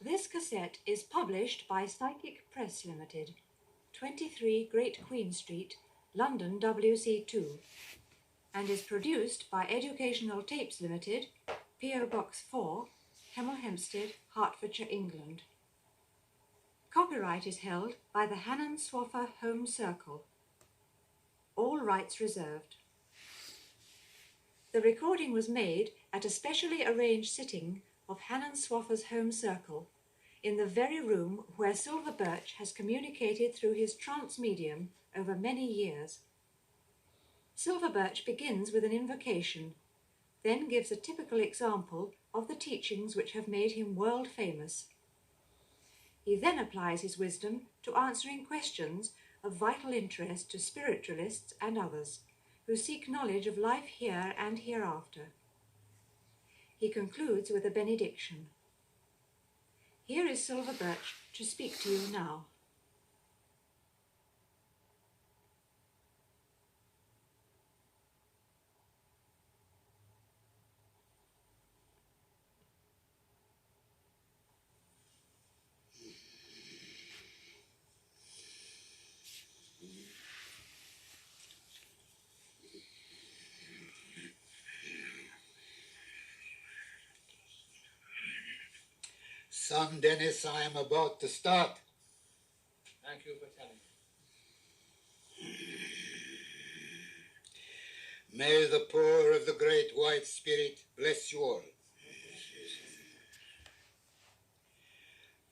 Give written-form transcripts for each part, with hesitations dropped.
This cassette is published by Psychic Press Limited, 23 Great Queen Street, London WC2, and is produced by Educational Tapes Limited, P.O. Box 4, Hemel Hempstead, Hertfordshire, England. Copyright is held by the Hannon Swaffer Home Circle. All rights reserved. The recording was made at a specially arranged sitting of Hannon Swaffer's Home Circle, in the very room where Silver Birch has communicated through his trance medium over many years. Silver Birch begins with an invocation, then gives a typical example of the teachings which have made him world famous. He then applies his wisdom to answering questions of vital interest to spiritualists and others who seek knowledge of life here and hereafter. He concludes with a benediction. Here is Silver Birch to speak to you now. Son Dennis, I am about to start. Thank you for telling me. May the power of the Great White Spirit bless you all.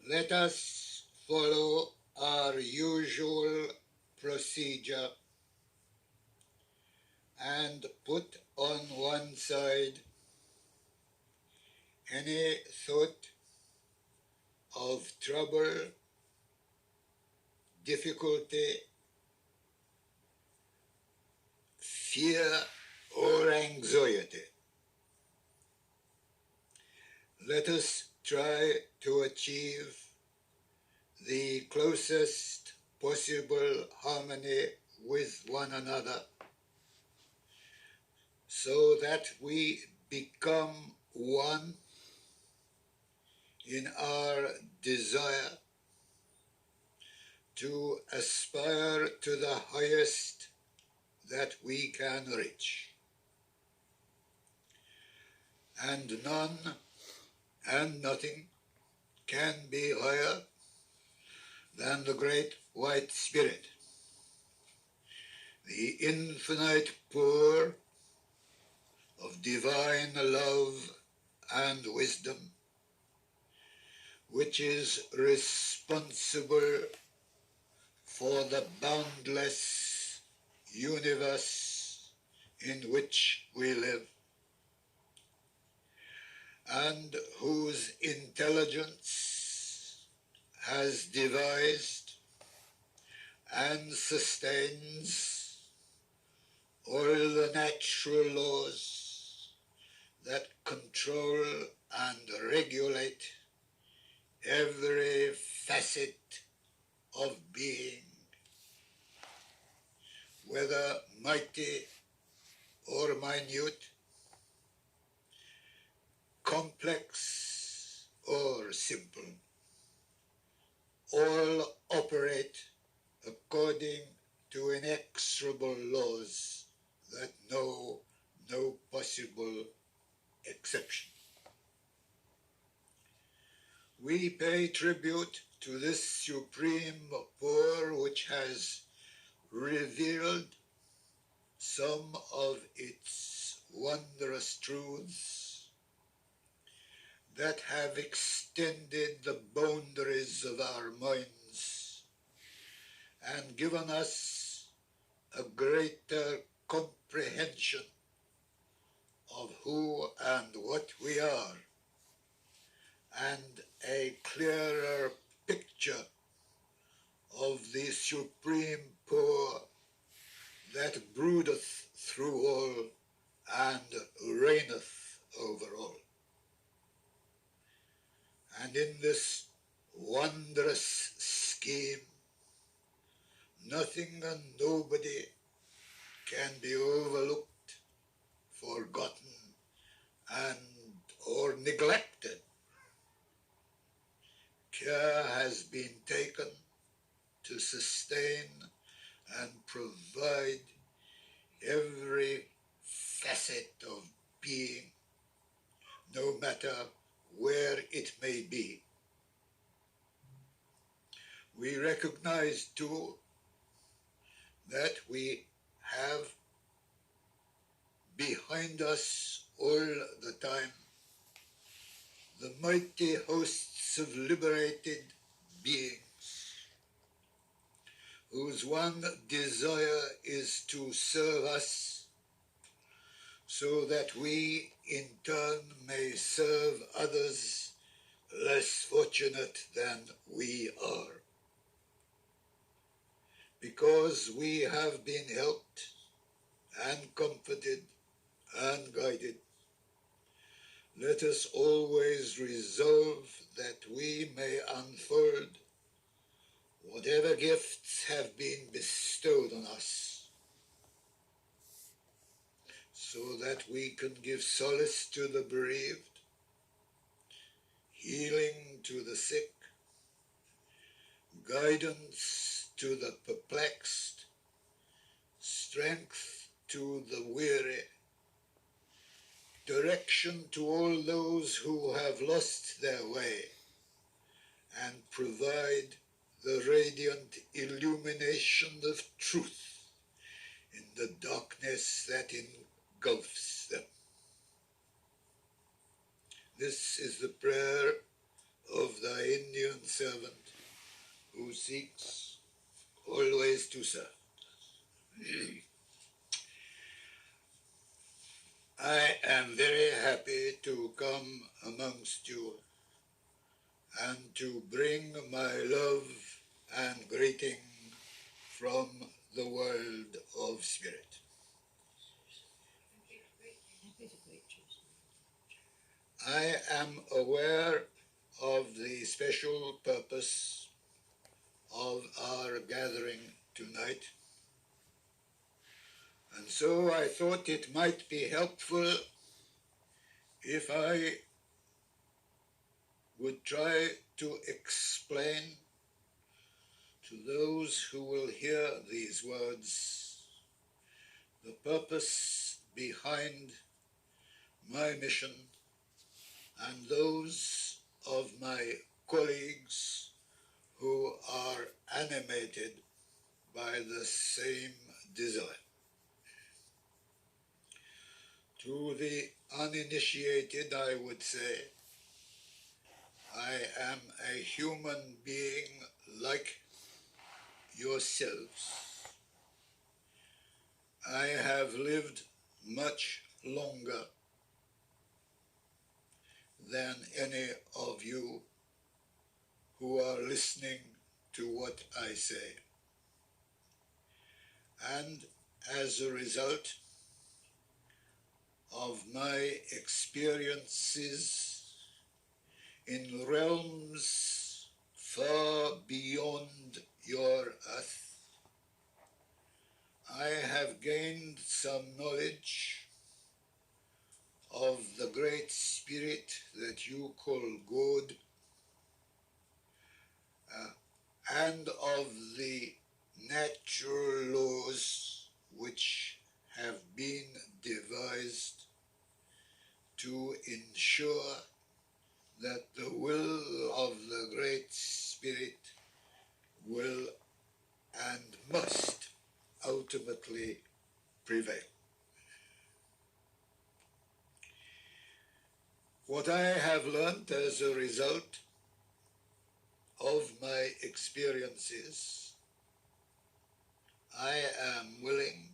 Let us follow our usual procedure and put on one side any thought of trouble, difficulty, fear, or anxiety. Let us try to achieve the closest possible harmony with one another so that we become one in our desire to aspire to the highest that we can reach. And none and nothing can be higher than the Great White Spirit, the infinite power of divine love and wisdom, which is responsible for the boundless universe in which we live, and whose intelligence has devised and sustains all the natural laws that control and regulate every facet of being, whether mighty or minute, complex or simple, all operate according to inexorable laws that know no possible exception. We pay tribute to this supreme power which has revealed some of its wondrous truths that have extended the boundaries of our minds and given us a greater comprehension of who and what we are, and a clearer picture of the supreme power that broodeth through all and reigneth over all. And in this wondrous scheme, nothing and nobody can be overlooked, forgotten, and or neglected, been taken to sustain and provide every facet of being, no matter where it may be. We recognize too that we have behind us all the time the mighty hosts of liberated beings, whose one desire is to serve us so that we in turn may serve others less fortunate than we are. Because we have been helped and comforted and guided, let us always resolve that we may unfold whatever gifts have been bestowed on us, so that we can give solace to the bereaved, healing to the sick, guidance to the perplexed, strength to the weary, direction to all those who have lost their way, and provide the radiant illumination of truth in the darkness that engulfs them. This is the prayer of thy Indian servant who seeks always to serve. I am very happy to come amongst you and to bring my love and greeting from the world of spirit. I am aware of the special purpose of our gathering tonight, and so I thought it might be helpful if I would try to explain to those who will hear these words the purpose behind my mission and those of my colleagues who are animated by the same desire. To the uninitiated, I would say, I am a human being like yourselves. I have lived much longer than any of you who are listening to what I say. And as a result of my experiences in realms far beyond your earth, I have gained some knowledge of the great spirit that you call God, and of the natural laws which have been devised to ensure that the will of the Great Spirit will and must ultimately prevail. What I have learned as a result of my experiences, I am willing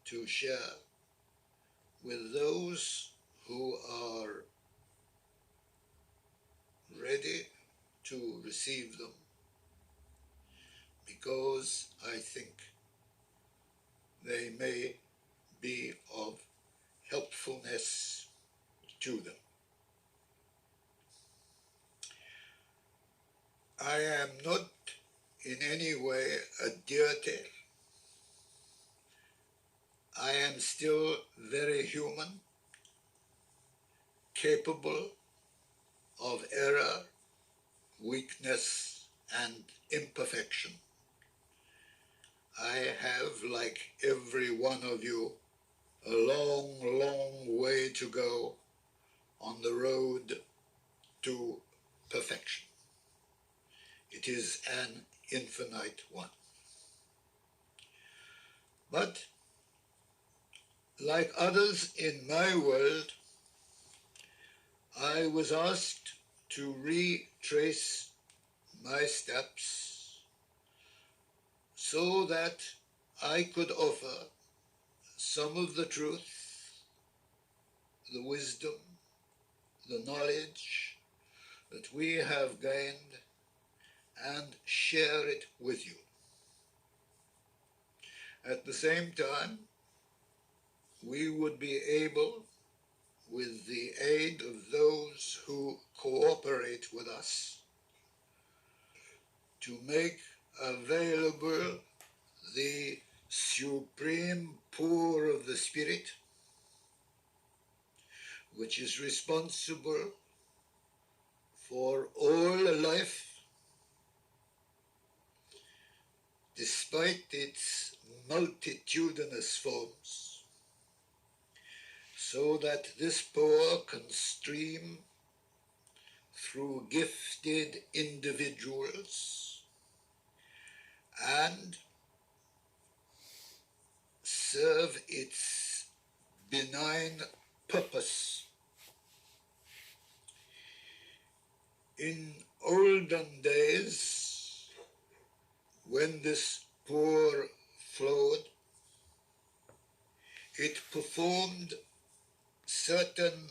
to share with those who are ready to receive them, because I think they may be of helpfulness to them. I am not in any way a deity. I am still very human, capable of error, weakness, and imperfection. I have, like every one of you, a long, long way to go on the road to perfection. It is an infinite one. But like others in my world, I was asked to retrace my steps so that I could offer some of the truth, the wisdom, the knowledge that we have gained and share it with you. At the same time, we would be able, with the aid of those who cooperate with us, to make available the supreme pour of the Spirit, which is responsible for all life, despite its multitudinous forms, so that this pour can stream through gifted individuals and serve its benign purpose. In olden days, when this pour flowed, it performed certain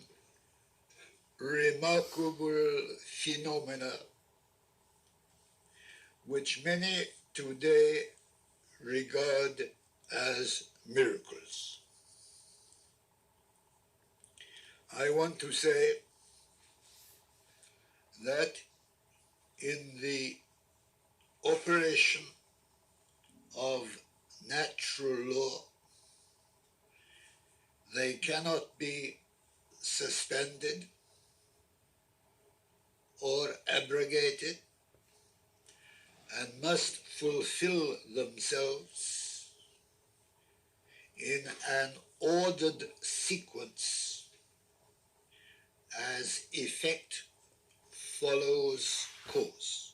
remarkable phenomena which many today regard as miracles. I want to say that in the operation of natural law, they cannot be suspended or abrogated and must fulfill themselves in an ordered sequence as effect follows cause.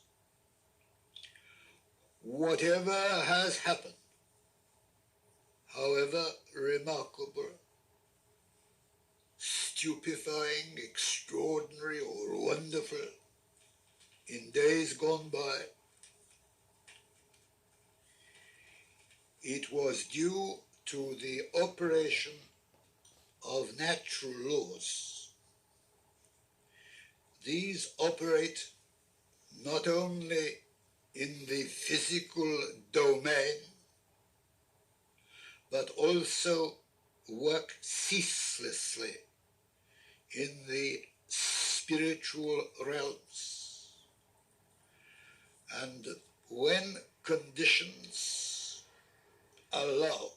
Whatever has happened, however remarkable, stupefying, extraordinary, or wonderful in days gone by, it was due to the operation of natural laws. These operate not only in the physical domain, but also work ceaselessly in the spiritual realms. And when conditions allow,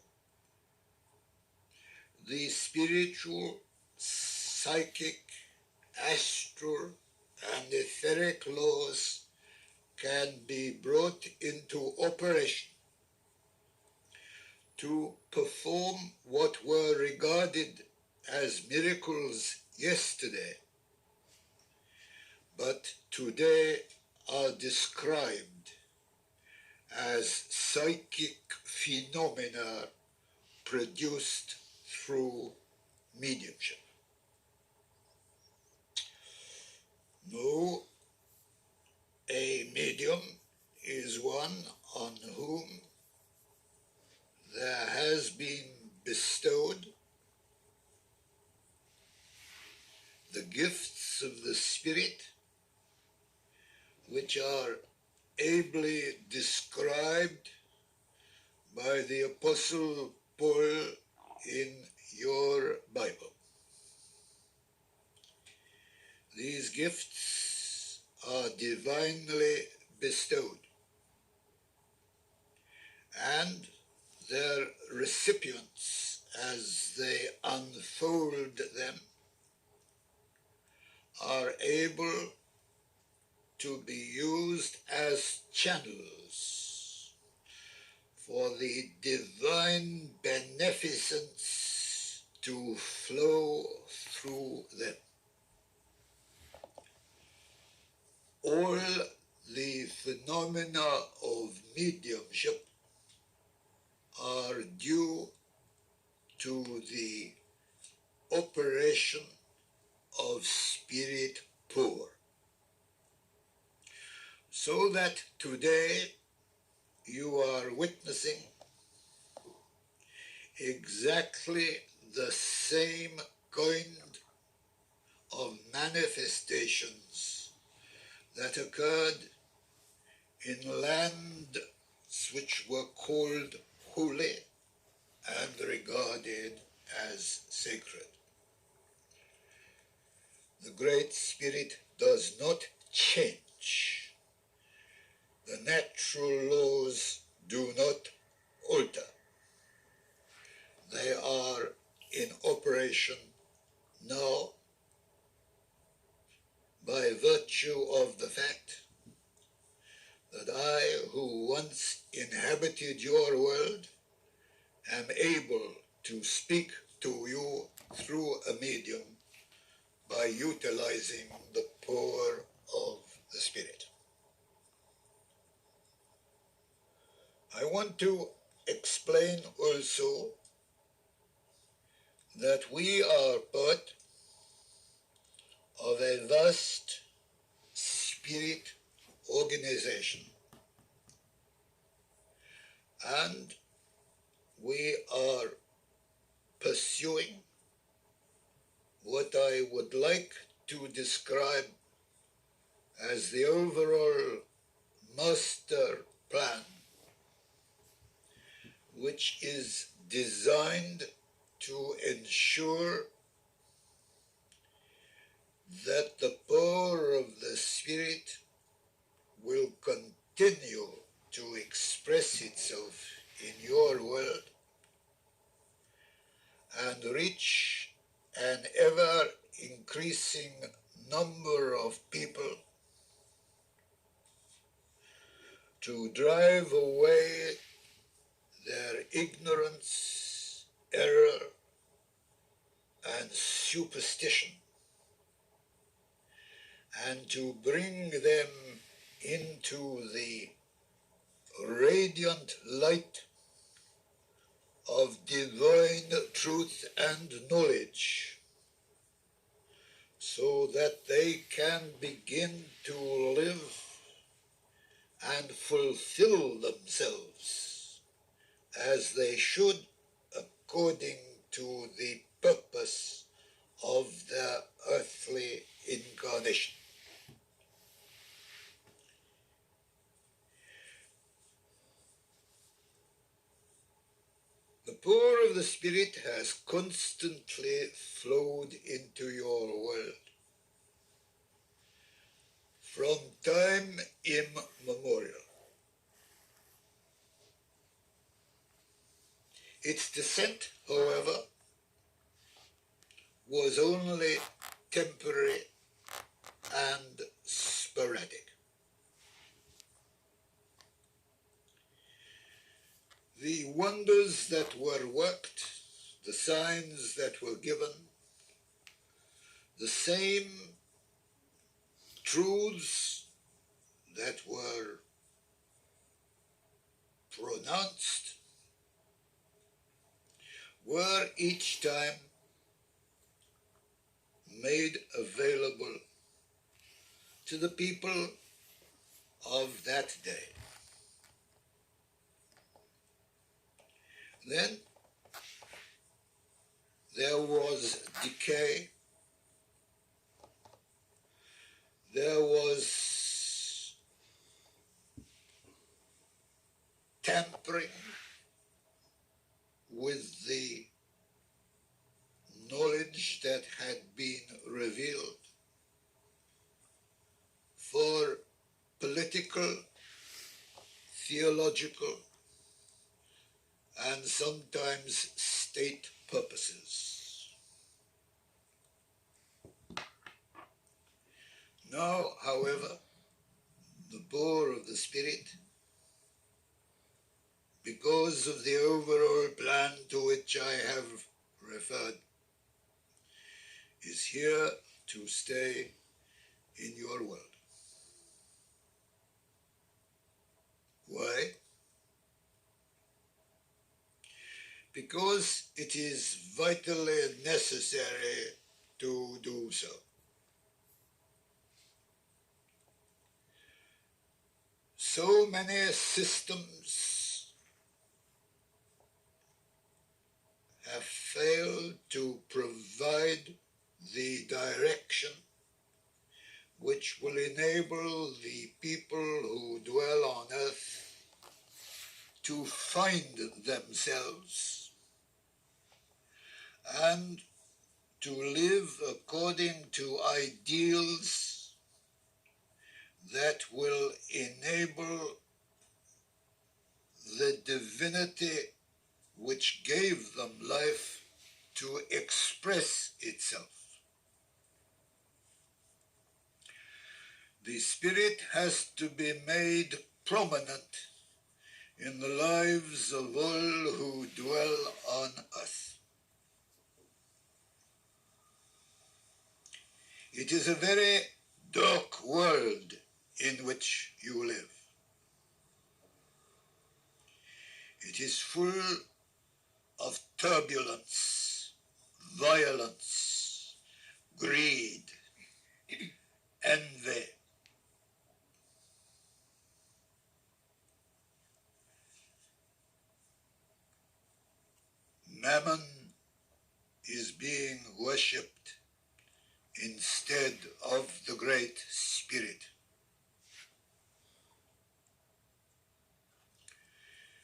the spiritual, psychic, astral, and etheric laws can be brought into operation to perform what were regarded as miracles yesterday, but today are described as psychic phenomena produced through mediumship. No, a medium is one on whom there has been bestowed the gifts of the Spirit, which are ably described by the Apostle Paul in your Bible. These gifts are divinely bestowed, and their recipients, as they unfold them, are able to be used as channels for the divine beneficence to flow through them. All the phenomena of mediumship are due to the operation of spirit power. So that today you are witnessing exactly the same kind of manifestations that occurred in lands which were called holy and regarded as sacred. The Great Spirit does not change. The natural laws do not alter. They are in operation now by virtue of the fact that I, who once inhabited your world, am able to speak to you through a medium by utilizing the power of the Spirit. I want to explain also that we are part of a vast spirit organization, and we are pursuing what I would like to describe as the overall master plan, which is designed to ensure that the power of the Spirit will continue to express itself in your world and reach an ever-increasing number of people to drive away their ignorance, error, and superstition, and to bring them into the radiant light of divine truth and knowledge, so that they can begin to live and fulfill themselves as they should according to the purpose of their earthly incarnation. The power of the Spirit has constantly flowed into your world from time immemorial. Its descent, however, was only temporary and sporadic. The wonders that were worked, the signs that were given, the same truths that were pronounced were each time made available to the people of that day. Then there was decay, there was tampering with the knowledge that had been revealed for political, theological, and sometimes state purposes. Now, however, power of the Spirit, because of the overall plan to which I have referred, is here to stay in your world. Why? Because it is vitally necessary to do so. So many systems have failed to provide the direction which will enable the people who dwell on earth to find themselves and to live according to ideals that will enable the divinity which gave them life to express itself. The Spirit has to be made prominent in the lives of all who dwell on earth. It is a very dark world in which you live. It is full of turbulence, violence, greed, envy. Mammon is being worshipped instead of the Great Spirit.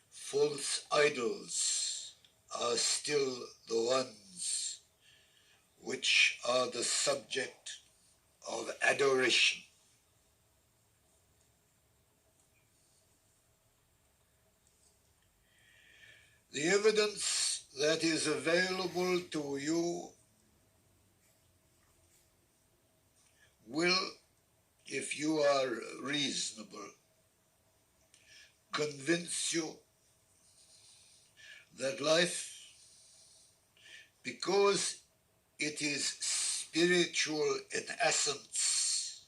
False idols are still the ones which are the subject of adoration. The evidence that is available to you will, if you are reasonable, convince you that life, because it is spiritual in essence,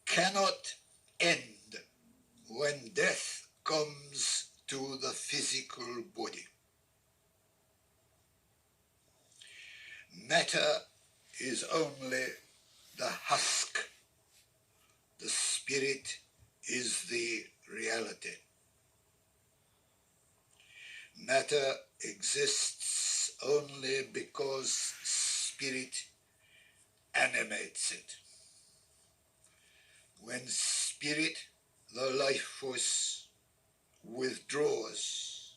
cannot end when death comes to the physical body. Matter is only the husk. The spirit is the reality. Matter exists only because spirit animates it. When spirit, the life force, withdraws,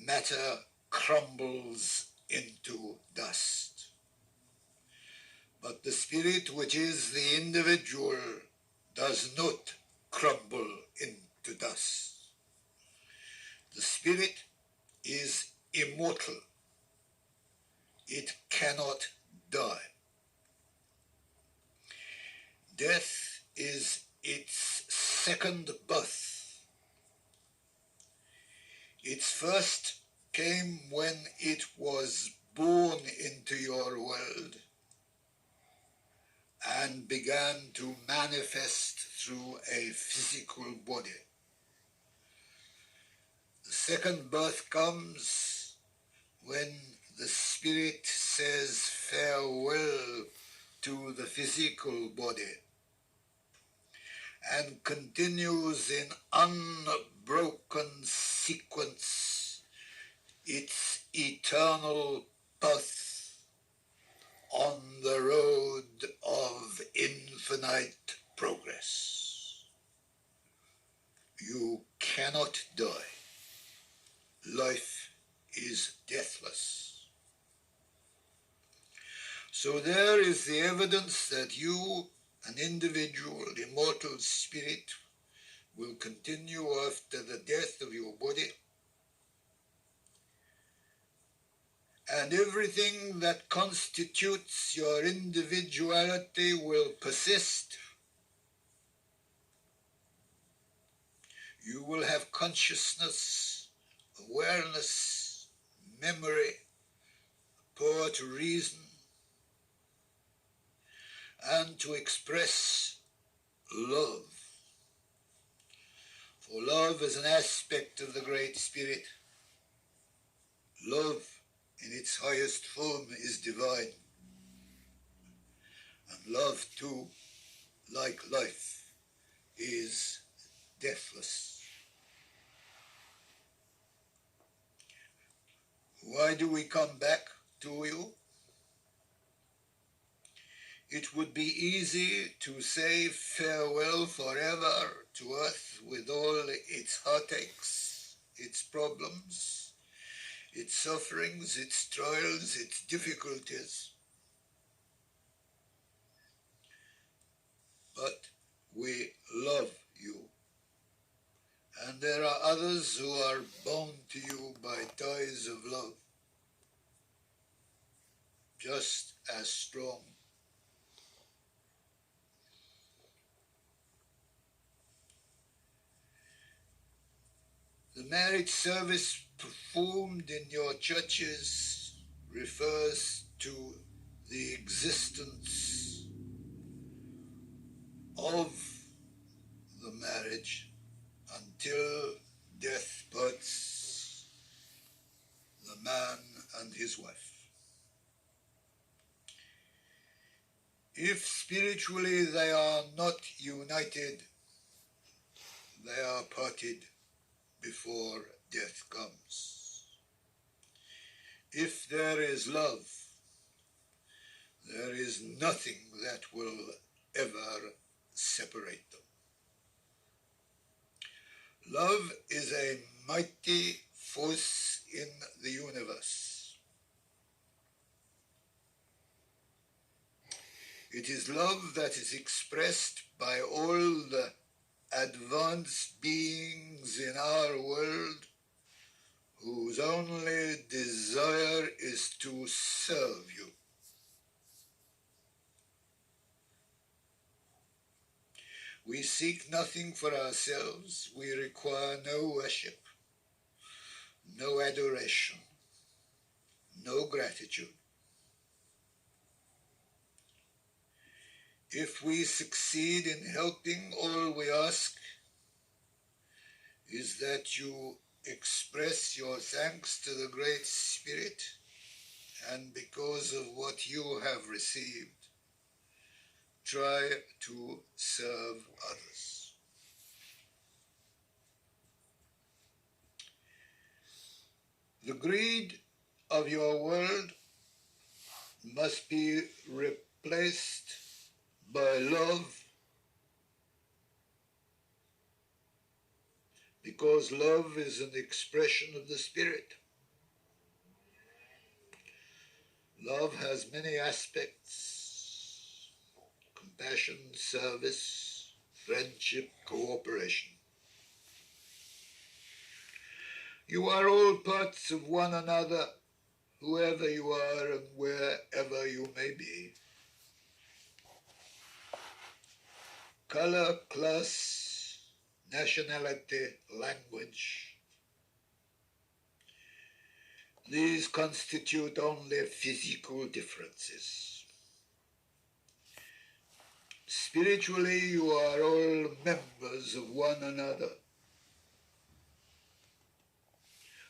matter crumbles into dust. But the spirit, which is the individual, does not crumble into dust. The spirit is immortal. It cannot die. Death is its second birth. Its first came when it was born into your world and began to manifest through a physical body. The second birth comes when the spirit says farewell to the physical body and continues in unbroken sequence its eternal path on the road of infinite progress. You cannot die. Life is deathless. So there is the evidence that you, an individual, immortal spirit, will continue after the death of your body, and everything that constitutes your individuality will persist You will have consciousness, awareness, memory, power to reason, and to express love. For love is an aspect of the Great Spirit. Love in its highest form is divine. And love too, like life, is deathless. Why do we come back to you? It would be easy to say farewell forever to earth with all its heartaches, its problems, its sufferings, its trials, its difficulties. But we love you. And there are others who are bound to you by ties of love, just as strong. The marriage service performed in your churches refers to the existence of the marriage until death parts the man and his wife. If spiritually they are not united, they are parted before death comes. If there is love, there is nothing that will ever separate them. Love is a mighty force in the universe. It is love that is expressed by all the advanced beings in our world whose only desire is to serve you. We seek nothing for ourselves. We require no worship, no adoration, no gratitude. If we succeed in helping, all we ask is that you express your thanks to the Great Spirit, and because of what you have received, try to serve others. The greed of your world must be replaced by love, because love is an expression of the Spirit. Love has many aspects: compassion, service, friendship, cooperation. You are all parts of one another, whoever you are and wherever you may be. Color, class, nationality, language. These constitute only physical differences. Spiritually, you are all members of one another.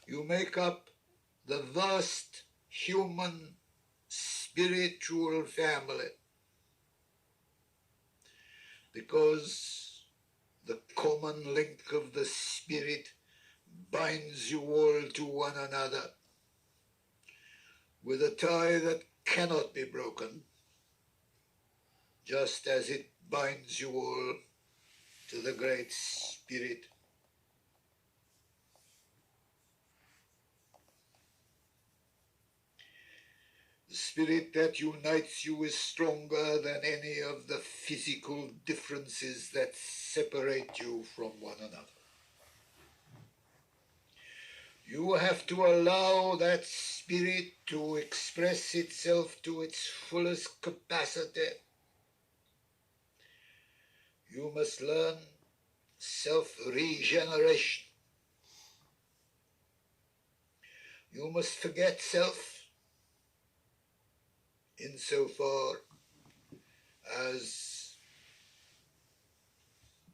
You make up the vast human spiritual family, because the common link of the Spirit binds you all to one another with a tie that cannot be broken, just as it binds you all to the Great Spirit. The Spirit that unites you is stronger than any of the physical differences that separate you from one another. You have to allow that Spirit to express itself to its fullest capacity. You must learn self-regeneration. You must forget self insofar as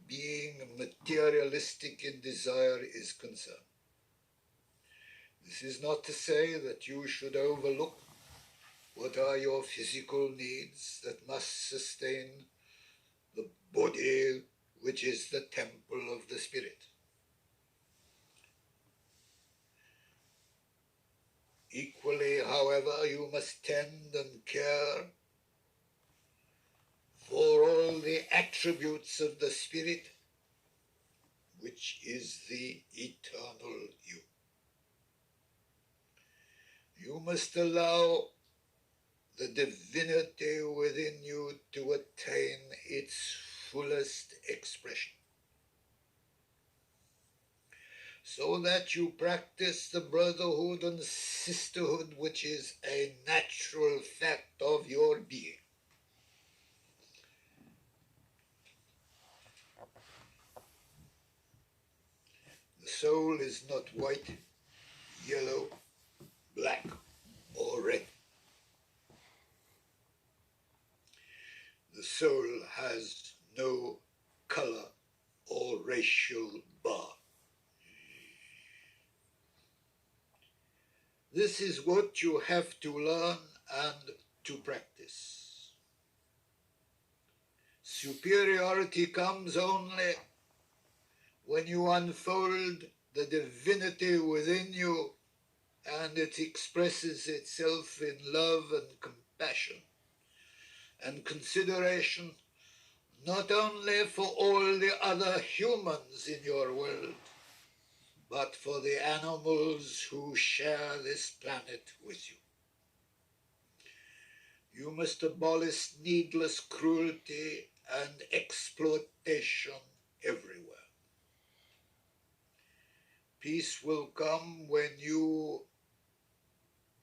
being materialistic in desire is concerned. This is not to say that you should overlook what are your physical needs that must sustain the body, which is the temple of the Spirit. Equally, however, you must tend and care for all the attributes of the Spirit, which is the eternal you. You must allow the divinity within you to attain its fullest expression, so that you practice the brotherhood and sisterhood which is a natural fact of your being. The soul is not white, yellow, black, or red. The soul has no color or racial bar. This is what you have to learn and to practice. Superiority comes only when you unfold the divinity within you, and it expresses itself in love and compassion and consideration, not only for all the other humans in your world, but for the animals who share this planet with you. You must abolish needless cruelty and exploitation everywhere. Peace will come when you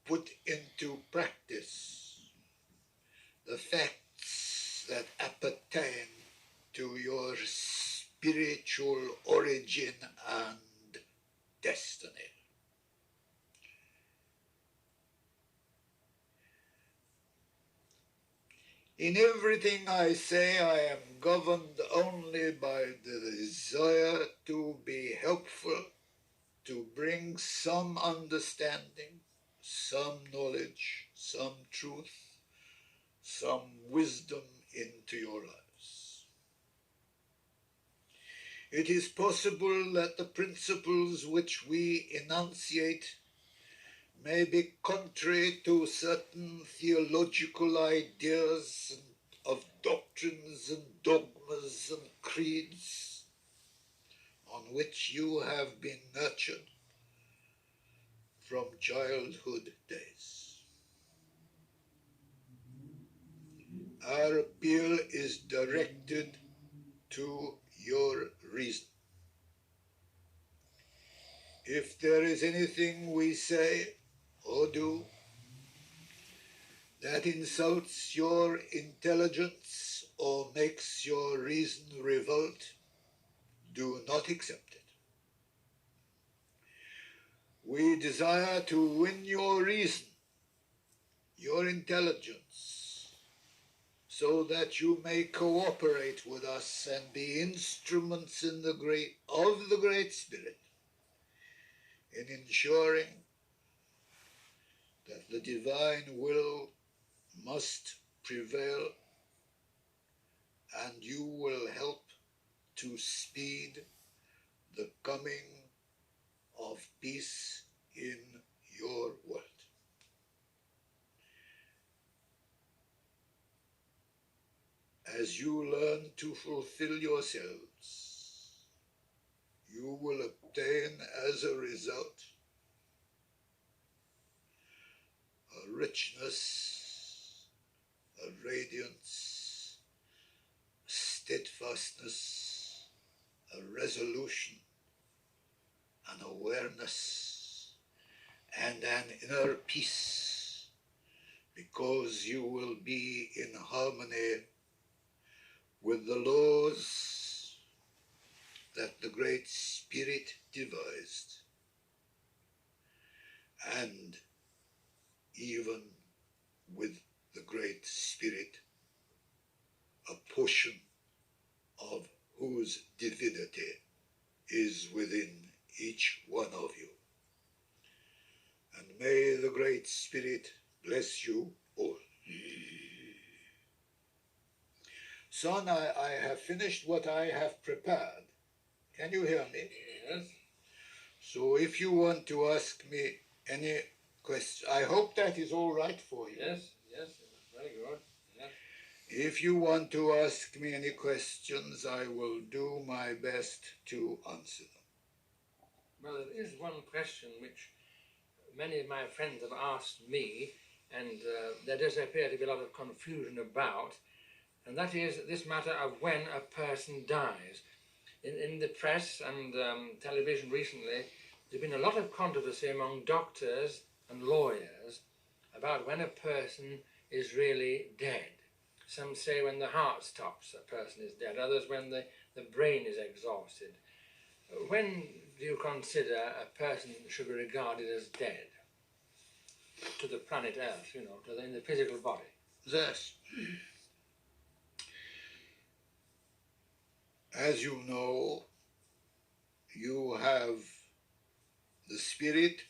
put into practice the facts that appertain to your spiritual origin and destiny. In everything I say, I am governed only by the desire to be helpful, to bring some understanding, some knowledge, some truth, some wisdom into your lives. It is possible that the principles which we enunciate may be contrary to certain theological ideas of doctrines and dogmas and creeds on which you have been nurtured from childhood days. Our appeal is directed to your reason. If there is anything we say or do that insults your intelligence or makes your reason revolt, do not accept it. We desire to win your reason, your intelligence, so that you may cooperate with us and be instruments of the Great Spirit in ensuring that the divine will must prevail, and you will help to speed the coming of peace in your world. As you learn to fulfill yourselves, you will obtain as a result a richness, a radiance, steadfastness, a resolution, an awareness, and an inner peace, because you will be in harmony with the laws Great Spirit devised, and even with the Great Spirit, a portion of whose divinity is within each one of you. And may the Great Spirit bless you all. Son, I have finished what I have prepared. Can you hear me? Yes. So if you want to ask me any question, I hope that is all right for you. Yes, yes, very good. Yes. If you want to ask me any questions, I will do my best to answer them. Well, there is one question which many of my friends have asked me, and there does appear to be a lot of confusion about, and that is this matter of when a person dies. In the press and television recently, there's been a lot of controversy among doctors and lawyers about when a person is really dead. Some say when the heart stops, a person is dead. Others when the brain is exhausted. When do you consider a person should be regarded as dead to the planet Earth, in the physical body? Thus, as you know, you have the Spirit,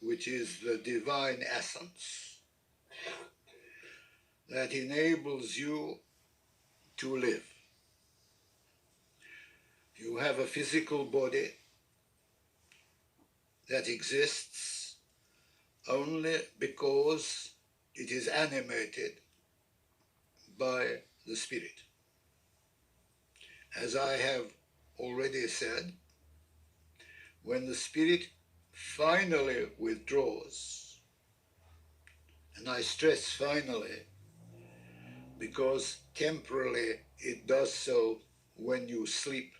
which is the divine essence that enables you to live. You have a physical body that exists only because it is animated by the Spirit. As I have already said, when the Spirit finally withdraws, and I stress finally because temporarily it does so when you sleep,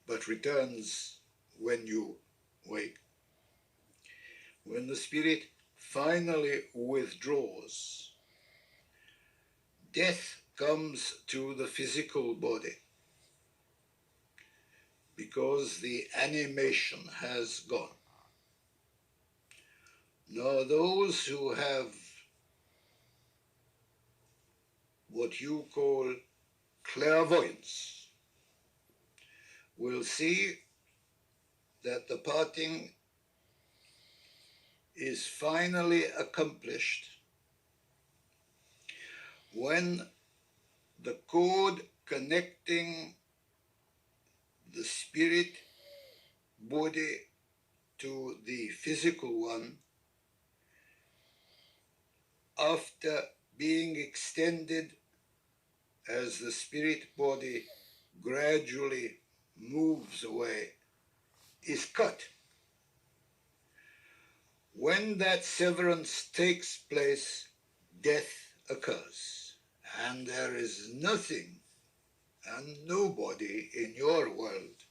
but returns when you wake. When the Spirit finally withdraws, death comes to the physical body because the animation has gone. Now, those who have what you call clairvoyance will see that the parting is finally accomplished when the cord connecting the spirit body to the physical one, after being extended as the spirit body gradually moves away, is cut. When that severance takes place, death occurs, and there is nothing and nobody in your world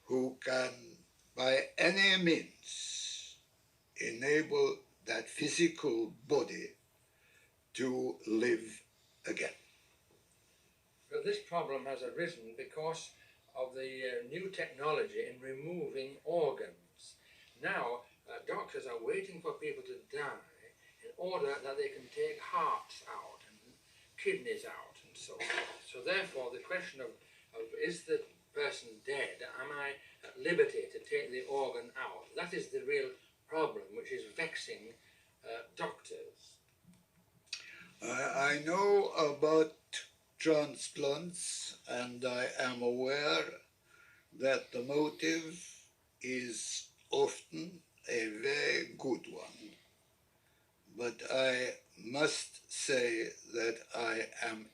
who can by any means enable that physical body to live again. Well, this problem has arisen because of the new technology in removing organs. Now, doctors are waiting for people to die in order that they can take hearts out and kidneys out and so on. So therefore, the question of is the person dead, am I at liberty to take the organ out? That is the real problem which is vexing doctors. I know about transplants, and I am aware that the motive is often a very good one. But I must say that I am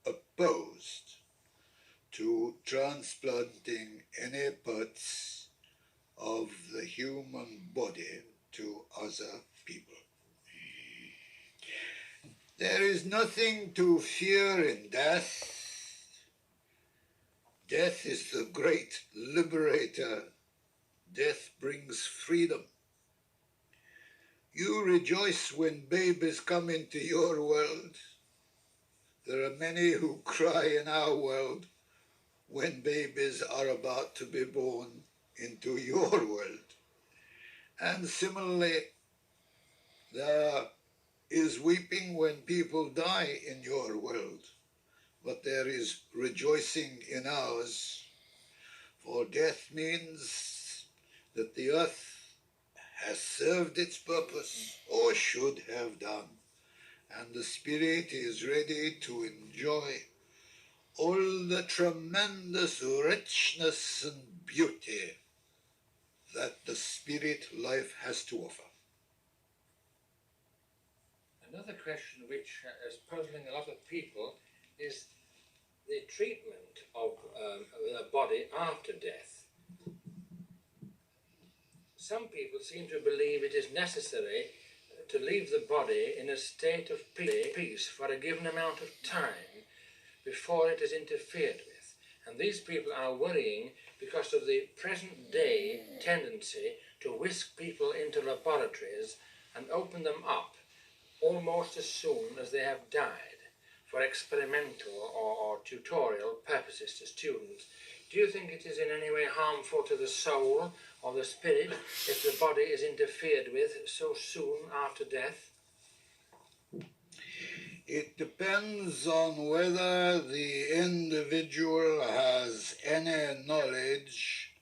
opposed to transplanting any parts of the human body to other people. There is nothing to fear in death. Death is the great liberator. Death brings freedom. You rejoice when babies come into your world. There are many who cry in our world when babies are about to be born into your world. And similarly, there is weeping when people die in your world, but there is rejoicing in ours, for death means that the earth has served its purpose, or should have done, and the spirit is ready to enjoy all the tremendous richness and beauty that the spirit life has to offer. Another question which is puzzling a lot of people is the treatment of the body after death. Some people seem to believe it is necessary to leave the body in a state of peace for a given amount of time before it is interfered with. And these people are worrying because of the present day tendency to whisk people into laboratories and open them up almost as soon as they have died for experimental or tutorial purposes to students. Do you think it is in any way harmful to the soul or the spirit if the body is interfered with so soon after death? It depends on whether the individual has any knowledge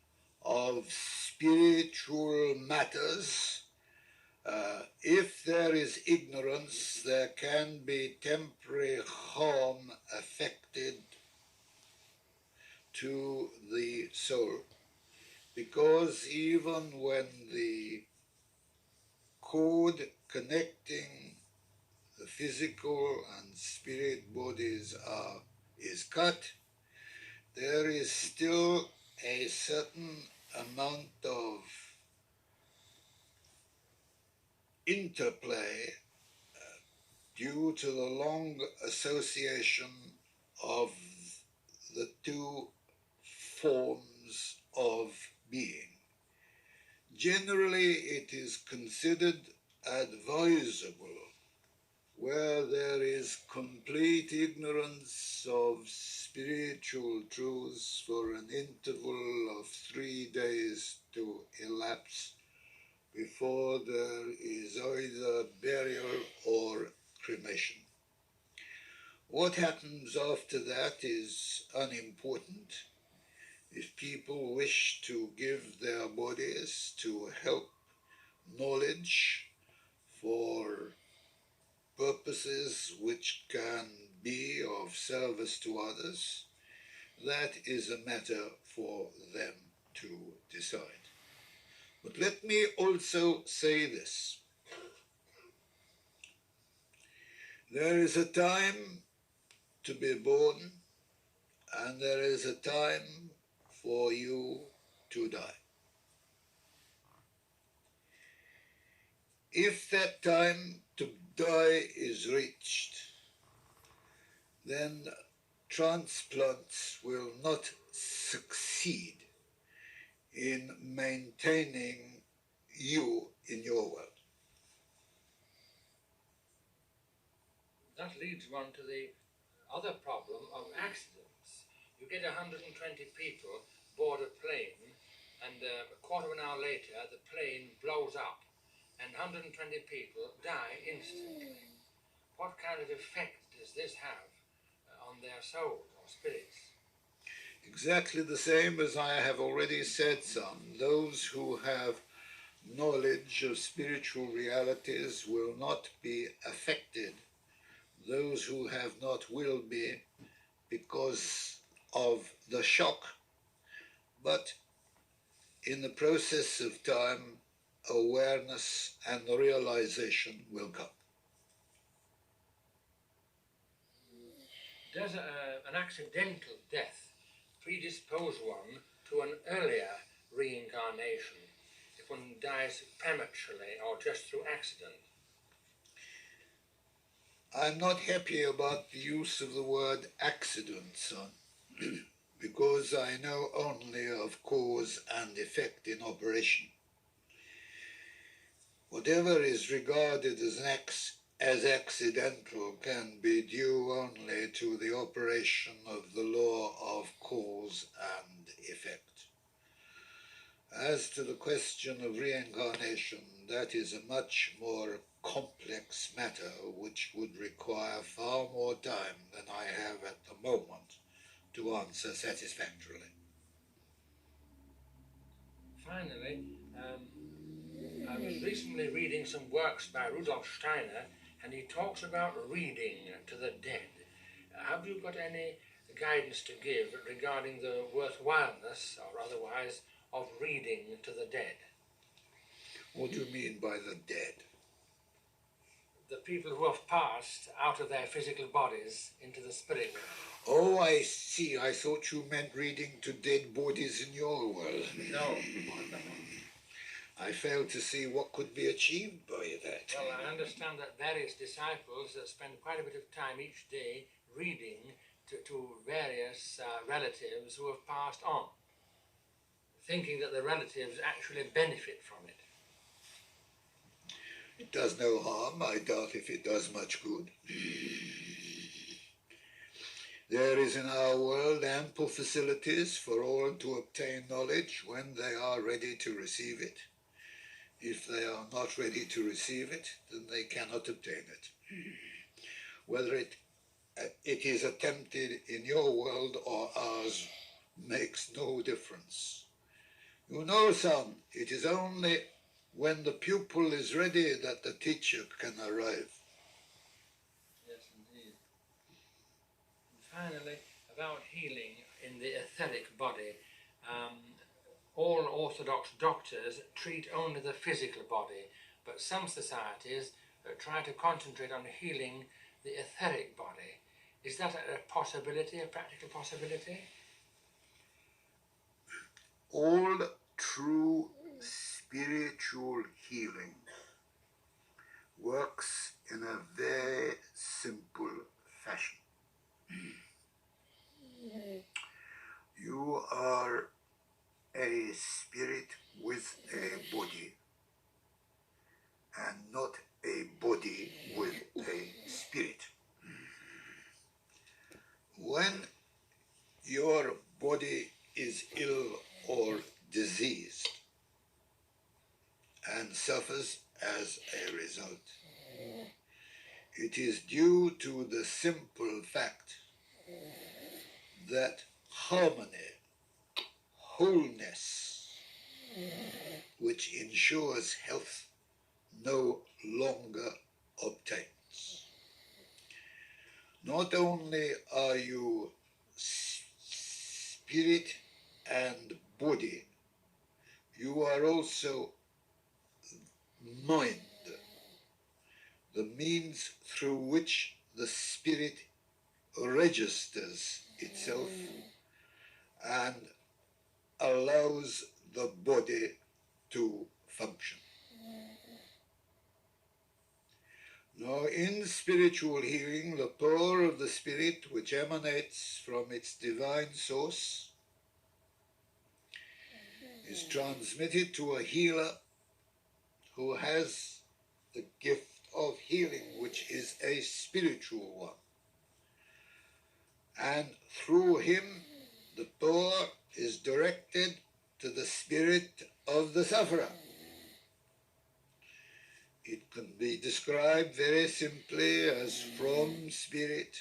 of spiritual matters. If there is ignorance, there can be temporary harm affected to the soul, because even when the cord connecting the physical and spirit bodies is cut, there is still a certain amount of interplay due to the long association of the two forms of being. Generally, it is considered advisable where there is complete ignorance of spiritual truths for an interval of 3 days to elapse before there is either burial or cremation. What happens after that is unimportant. If people wish to give their bodies to help knowledge for purposes which can be of service to others, that is a matter for them to decide. But let me also say this. There is a time to be born, and there is a time for you to die. If that time to die is reached, then transplants will not succeed in maintaining you in your world. That leads one to the other problem of accidents. You get 120 people board a plane, and a quarter of an hour later the plane blows up and 120 people die instantly. What kind of effect does this have on their souls or spirits? Exactly the same as I have already said, son. Those who have knowledge of spiritual realities will not be affected. Those who have not will be, because of the shock. But in the process of time, awareness and realization will come. Does an accidental death predispose one to an earlier reincarnation if one dies prematurely or just through accident? I'm not happy about the use of the word accident, son, because I know only of cause and effect in operation. Whatever is regarded as an as accidental can be due only to the operation of the law of cause and effect. As to the question of reincarnation, that is a much more complex matter which would require far more time than I have at the moment to answer satisfactorily. Finally, I was recently reading some works by Rudolf Steiner, and he talks about reading to the dead. Have you got any guidance to give regarding the worthwhileness, or otherwise, of reading to the dead? What do you mean by the dead? The people who have passed out of their physical bodies into the spirit world. Oh, I see. I thought you meant reading to dead bodies in your world. No. I fail to see what could be achieved by that. Well, I understand that various disciples spend quite a bit of time each day reading to various relatives who have passed on, thinking that the relatives actually benefit from it. It does no harm. I doubt if it does much good. There is in our world ample facilities for all to obtain knowledge when they are ready to receive it. If they are not ready to receive it, then they cannot obtain it. Whether it is attempted in your world or ours makes no difference. You know, son, it is only when the pupil is ready that the teacher can arrive. Yes, indeed. And finally, about healing in the etheric body, all Orthodox doctors treat only the physical body, but some societies try to concentrate on healing the etheric body. Is that a possibility, a practical possibility? All true spiritual healing works in a very simple fashion. You are a spirit with a body, and not a body with a spirit. When your body is ill or diseased and suffers as a result, it is due to the simple fact that harmony, wholeness, which ensures health, no longer obtains. Not only are you spirit and body, you are also mind, the means through which the spirit registers itself and allows the body to function. Now, in spiritual healing, the power of the spirit, which emanates from its divine source, is transmitted to a healer who has the gift of healing, which is a spiritual one. And through him, the power is directed to the spirit of the sufferer. It can be described very simply as from spirit,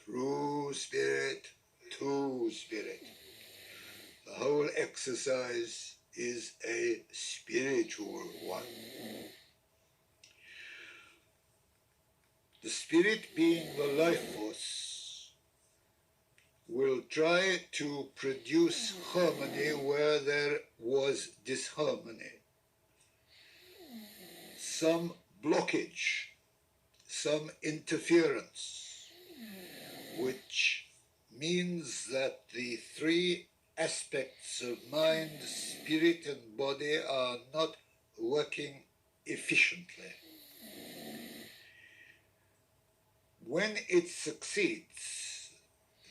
through spirit, to spirit. The whole exercise is a spiritual one. The spirit, being the life force, will try to produce harmony where there was disharmony. Some blockage, some interference, which means that the three aspects of mind, spirit, and body are not working efficiently. When it succeeds,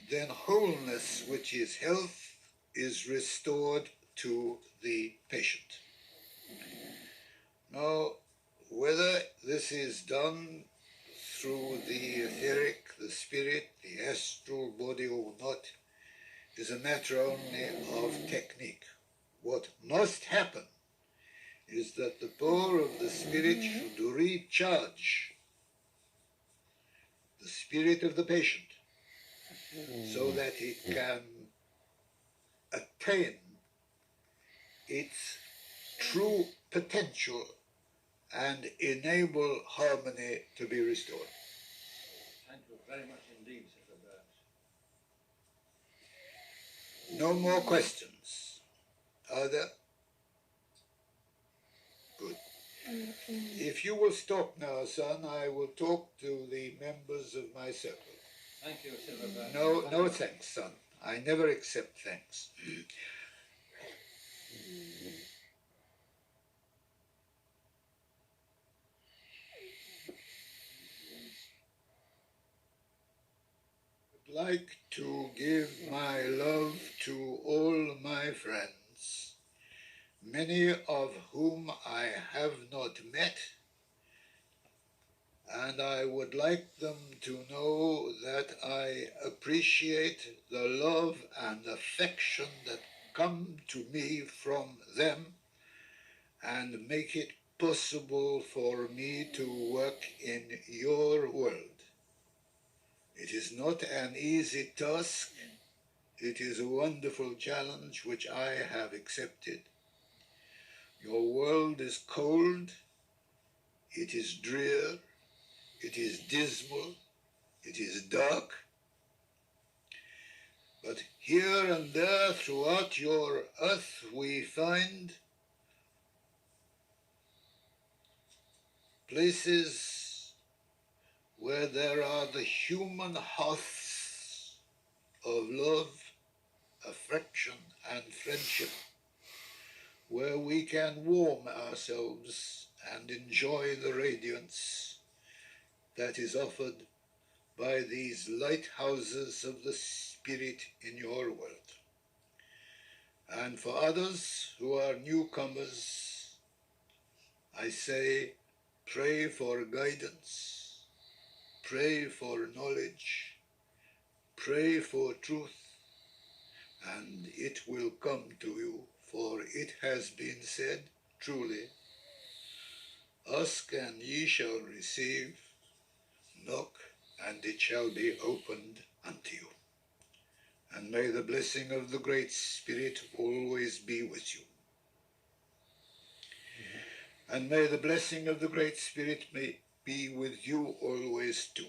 then wholeness, which is health, is restored to the patient. Now, whether this is done through the etheric, the spirit, the astral body or not, is a matter only of technique. What must happen is that the power of the spirit should recharge the spirit of the patient so that it can attain its true potential and enable harmony to be restored. Thank you very much indeed, Sister Birch. No more questions, are there? Good. If you will stop now, son, I will talk to the members of my circle. Thank you, Sister Birch. No thanks, son. I never accept thanks. I'd like to give my love to all my friends, many of whom I have not met, and I would like them to know that I appreciate the love and affection that come to me from them and make it possible for me to work in your world. It is not an easy task. It is a wonderful challenge which I have accepted. Your world is cold, it is drear, it is dismal, it is dark. But here and there throughout your earth we find places where there are the human hearths of love, affection, and friendship, where we can warm ourselves and enjoy the radiance that is offered by these lighthouses of the Spirit in your world. And for others who are newcomers, I say, pray for guidance, pray for knowledge, pray for truth, and it will come to you, for it has been said truly, ask and ye shall receive, knock and it shall be opened unto you. And may the blessing of the Great Spirit always be with you. And may the blessing of the Great Spirit be with you always too.